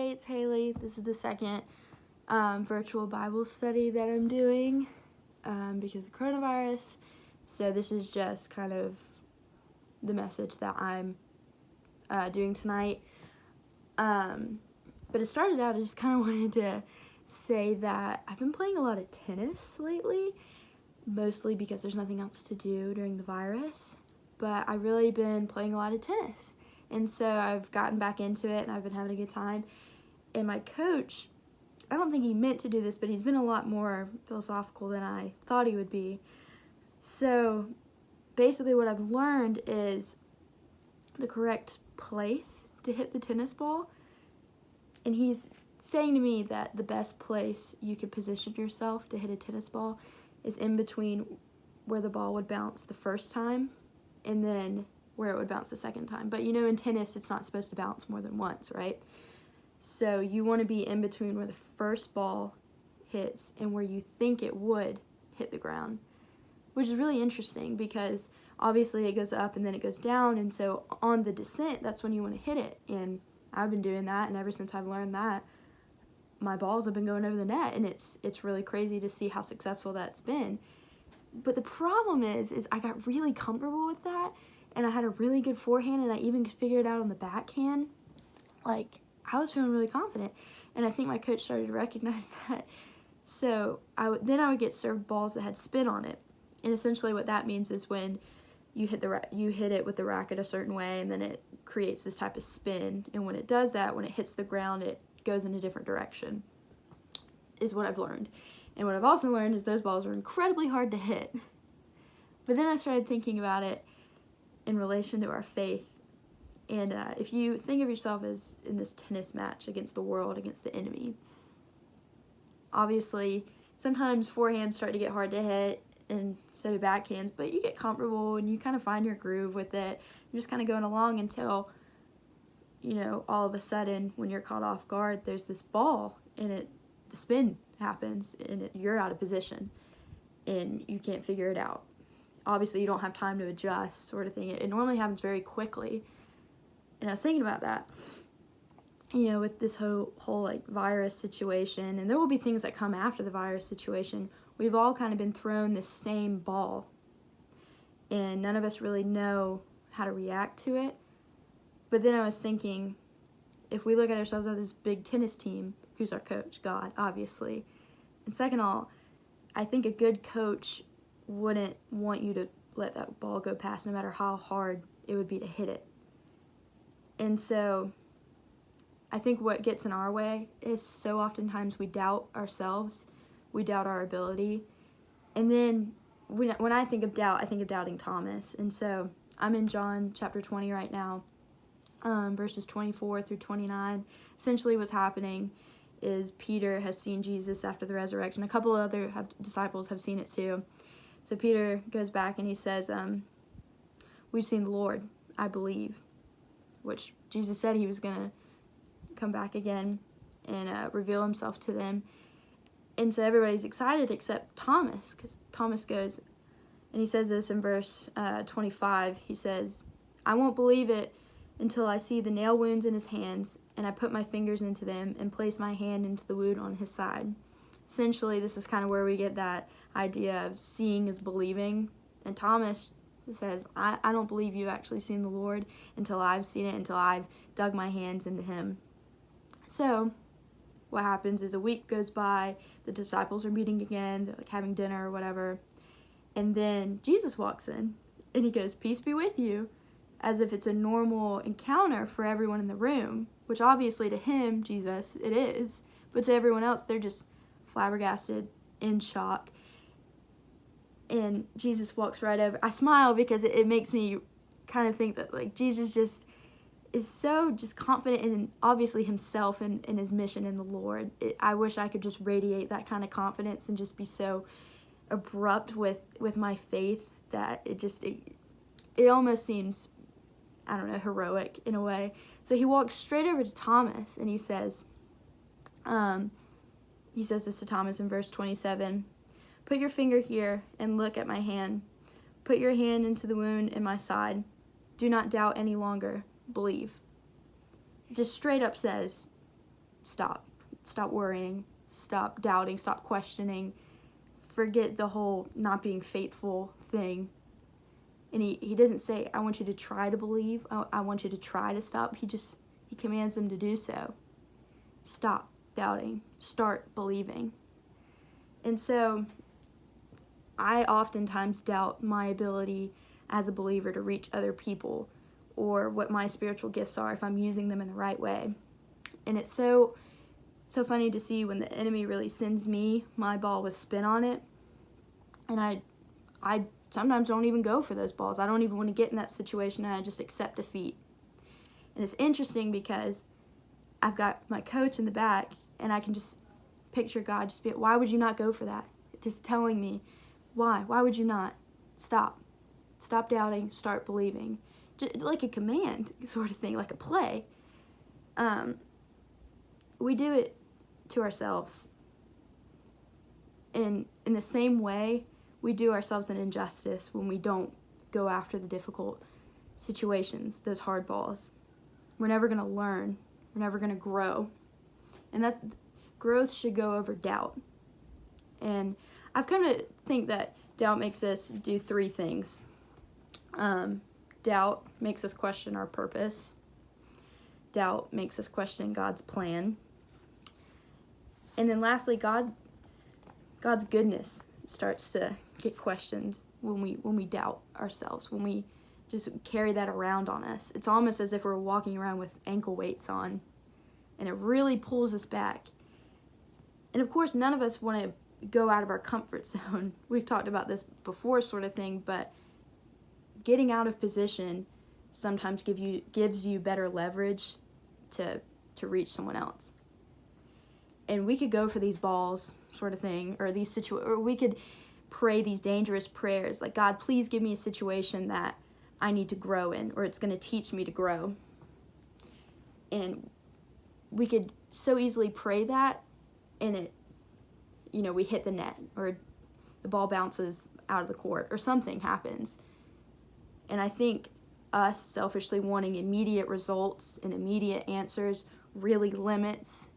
Hey, it's Haley. This is the second virtual Bible study that I'm doing because of the coronavirus. So this is just kind of the message that I'm doing tonight. But it started out, I just kind of wanted to say that I've been playing a lot of tennis lately, mostly because there's nothing else to do during the virus. But I've really been playing a lot of tennis. And so I've gotten back into it and I've been having a good time. And my coach, I don't think he meant to do this, but he's been a lot more philosophical than I thought he would be. So basically what I've learned is the correct place to hit the tennis ball. And he's saying to me that the best place you could position yourself to hit a tennis ball is in between where the ball would bounce the first time and then where it would bounce the second time. But you know, in tennis, it's not supposed to bounce more than once, right? So you want to be in between where the first ball hits and where you think it would hit the ground, which is really interesting because obviously it goes up and then it goes down, and so on the descent, that's when you want to hit it. And I've been doing that, and ever since I've learned that, my balls have been going over the net, and it's really crazy to see how successful that's been. But the problem is I got really comfortable with that, and I had a really good forehand, and I even could figure it out on the backhand. Like, I was feeling really confident, and I think my coach started to recognize that. So I would get served balls that had spin on it, and essentially what that means is when you hit it with the racket a certain way, and then it creates this type of spin, and when it does that, when it hits the ground, it goes in a different direction, is what I've learned. And what I've also learned is those balls are incredibly hard to hit. But then I started thinking about it in relation to our faith. And if you think of yourself as in this tennis match against the world, against the enemy, obviously sometimes forehands start to get hard to hit, and so do backhands, but you get comfortable and you kind of find your groove with it. You're just kind of going along until, you know, all of a sudden when you're caught off guard, there's this ball and the spin happens and you're out of position and you can't figure it out. Obviously you don't have time to adjust, sort of thing. It normally happens very quickly. And I was thinking about that, you know, with this whole like virus situation, and there will be things that come after the virus situation. We've all kind of been thrown this same ball, and none of us really know how to react to it. But then I was thinking, if we look at ourselves as this big tennis team, who's our coach? God, obviously. And second of all, I think a good coach wouldn't want you to let that ball go past no matter how hard it would be to hit it. And so I think what gets in our way is so oftentimes we doubt ourselves, we doubt our ability. And then when I think of doubt, I think of doubting Thomas. And so I'm in John chapter 20 right now, verses 24 through 29. Essentially what's happening is Peter has seen Jesus after the resurrection. A couple of other disciples have seen it too. So Peter goes back and he says, we've seen the Lord, I believe, which Jesus said he was going to come back again and reveal himself to them. And so everybody's excited except Thomas, because Thomas goes, and he says this in verse 25. He says, I won't believe it until I see the nail wounds in his hands, and I put my fingers into them and place my hand into the wound on his side. Essentially, this is kind of where we get that idea of seeing is believing. And Thomas says, I don't believe you've actually seen the Lord until I've seen it, until I've dug my hands into him. So what happens is a week goes by, the disciples are meeting again, they're like having dinner or whatever, and then Jesus walks in and he goes, peace be with you, as if it's a normal encounter for everyone in the room, which obviously to him, Jesus, it is, but to everyone else, they're just flabbergasted, in shock. And Jesus walks right over. I smile because it makes me kind of think that like Jesus just is so just confident in obviously himself and in his mission in the Lord. I wish I could just radiate that kind of confidence and just be so abrupt with my faith that it almost seems, I don't know, heroic in a way. So he walks straight over to Thomas and he says this to Thomas in verse 27. Put your finger here and look at my hand. Put your hand into the wound in my side. Do not doubt any longer. Believe. Just straight up says stop. Stop worrying. Stop doubting. Stop questioning. Forget the whole not being faithful thing. And he doesn't say, I want you to try to believe. I want you to try to stop. He commands them to do so. Stop doubting. Start believing. And so I oftentimes doubt my ability as a believer to reach other people, or what my spiritual gifts are if I'm using them in the right way. And it's so funny to see when the enemy really sends me my ball with spin on it, and I sometimes don't even go for those balls. I don't even want to get in that situation, and I just accept defeat. And it's interesting because I've got my coach in the back, and I can just picture God just be, why would you not go for that? Just telling me, why? Why would you not? Stop. Stop doubting. Start believing. Just like a command sort of thing, like a play. We do it to ourselves. And in the same way, we do ourselves an injustice when we don't go after the difficult situations, those hard balls. We're never going to learn. We're never going to grow. And that growth should go over doubt. And I've come to think that doubt makes us do three things. Doubt makes us question our purpose. Doubt makes us question God's plan. And then lastly, God's goodness starts to get questioned when we doubt ourselves, when we just carry that around on us. It's almost as if we're walking around with ankle weights on, and it really pulls us back. And of course, none of us want to go out of our comfort zone. We've talked about this before, sort of thing, but getting out of position sometimes gives you better leverage to reach someone else. And we could go for these balls, sort of thing, or or we could pray these dangerous prayers, like, God, please give me a situation that I need to grow in, or it's going to teach me to grow. And we could so easily pray that, and we hit the net, or the ball bounces out of the court, or something happens. And I think us selfishly wanting immediate results and immediate answers really limits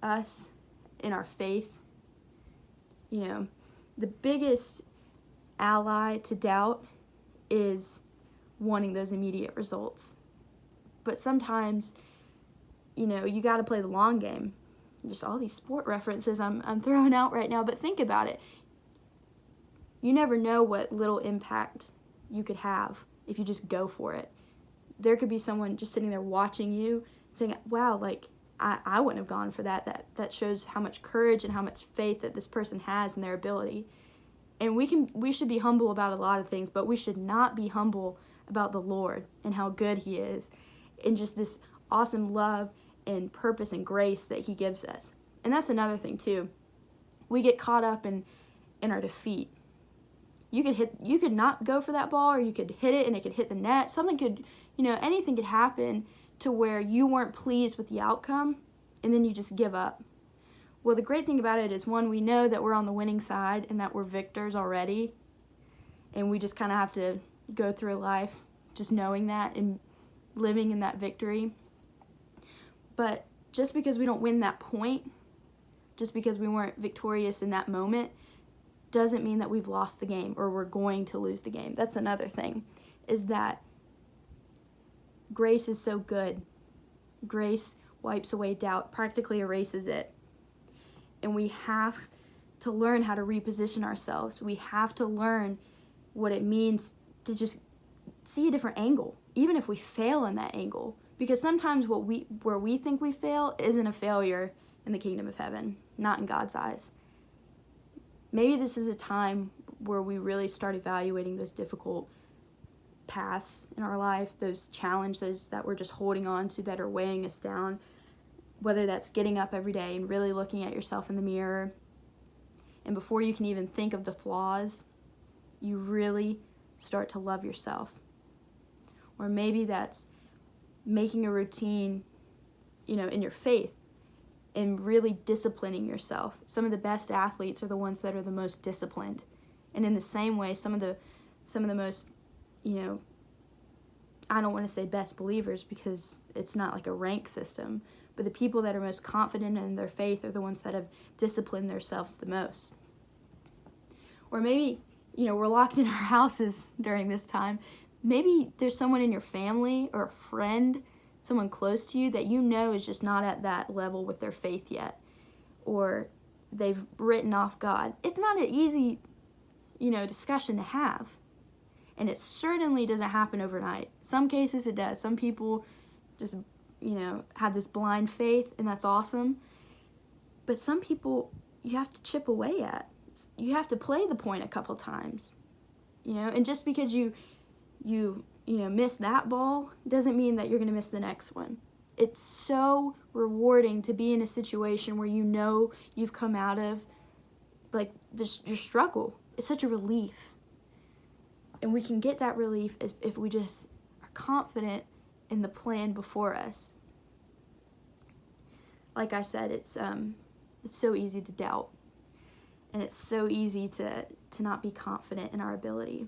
us in our faith. The biggest ally to doubt is wanting those immediate results. But sometimes, you got to play the long game. Just all these sport references I'm throwing out right now, but think about it. You never know what little impact you could have if you just go for it. There could be someone just sitting there watching you saying, wow, like, I wouldn't have gone for that. That shows how much courage and how much faith that this person has in their ability. And we should be humble about a lot of things, but we should not be humble about the Lord and how good He is, and just this awesome love and purpose and grace that He gives us. And that's another thing too. We get caught up in our defeat. You could not go for that ball, or you could hit it and it could hit the net. Something could, anything could happen to where you weren't pleased with the outcome, and then you just give up. Well, the great thing about it is, one, we know that we're on the winning side and that we're victors already, and we just kind of have to go through life just knowing that and living in that victory. But just because we don't win that point, just because we weren't victorious in that moment, doesn't mean that we've lost the game or we're going to lose the game. That's another thing, is that grace is so good. Grace wipes away doubt, practically erases it. And we have to learn how to reposition ourselves. We have to learn what it means to just see a different angle, even if we fail in that angle. Because sometimes where we think we fail isn't a failure in the kingdom of heaven, not in God's eyes. Maybe this is a time where we really start evaluating those difficult paths in our life, those challenges that we're just holding on to that are weighing us down, whether that's getting up every day and really looking at yourself in the mirror. And before you can even think of the flaws, you really start to love yourself. Or maybe that's making a routine, in your faith, and really disciplining yourself. Some of the best athletes are the ones that are the most disciplined. And in the same way, some of the most, I don't want to say best believers, because it's not like a rank system, but the people that are most confident in their faith are the ones that have disciplined themselves the most. Or maybe, we're locked in our houses during this time. Maybe there's someone in your family or a friend, someone close to you that is just not at that level with their faith yet, or they've written off God. It's not an easy, discussion to have. And it certainly doesn't happen overnight. Some cases it does. Some people just, have this blind faith, and that's awesome. But some people you have to chip away at. You have to play the point a couple times, and just because you miss that ball doesn't mean that you're going to miss the next one. It's so rewarding to be in a situation where you've come out of like your struggle. It's such a relief. And we can get that relief if we just are confident in the plan before us. Like I said, it's so easy to doubt. And it's so easy to not be confident in our ability.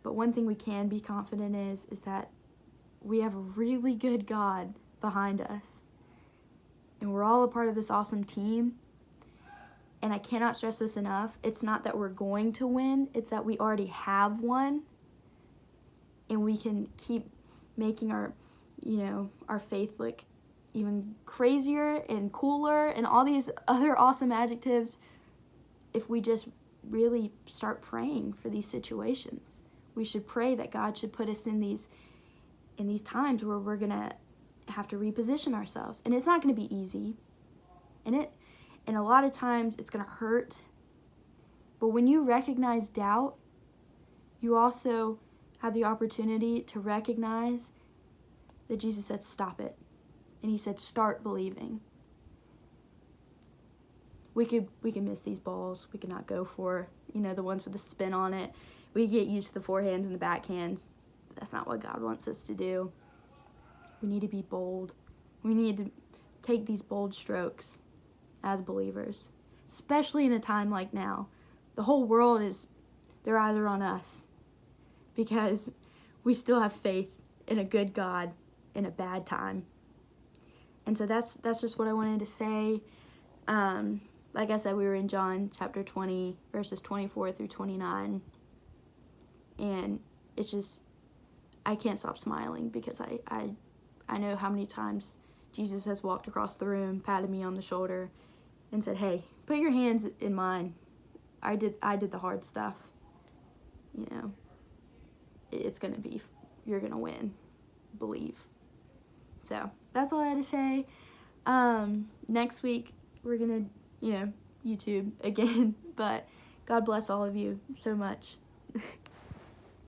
But one thing we can be confident is that we have a really good God behind us. And we're all a part of this awesome team. And I cannot stress this enough. It's not that we're going to win. It's that we already have won. And we can keep making our faith look even crazier and cooler and all these other awesome adjectives if we just really start praying for these situations. We should pray that God should put us in these times where we're going to have to reposition ourselves. And it's not going to be easy. And a lot of times it's going to hurt. But when you recognize doubt, you also have the opportunity to recognize that Jesus said, stop it. And he said, start believing. We could miss these balls. We could not go for, the ones with the spin on it. We get used to the forehands and the backhands. That's not what God wants us to do. We need to be bold. We need to take these bold strokes as believers, especially in a time like now. The whole world their eyes are on us because we still have faith in a good God in a bad time. And so that's just what I wanted to say. Like I said, we were in John chapter 20, verses 24 through 29. And it's just, I can't stop smiling because I know how many times Jesus has walked across the room, patted me on the shoulder, and said, hey, put your hands in mine. I did the hard stuff. It's going to be, you're going to win. Believe. So that's all I had to say. Next week, we're going to, YouTube again. But God bless all of you so much.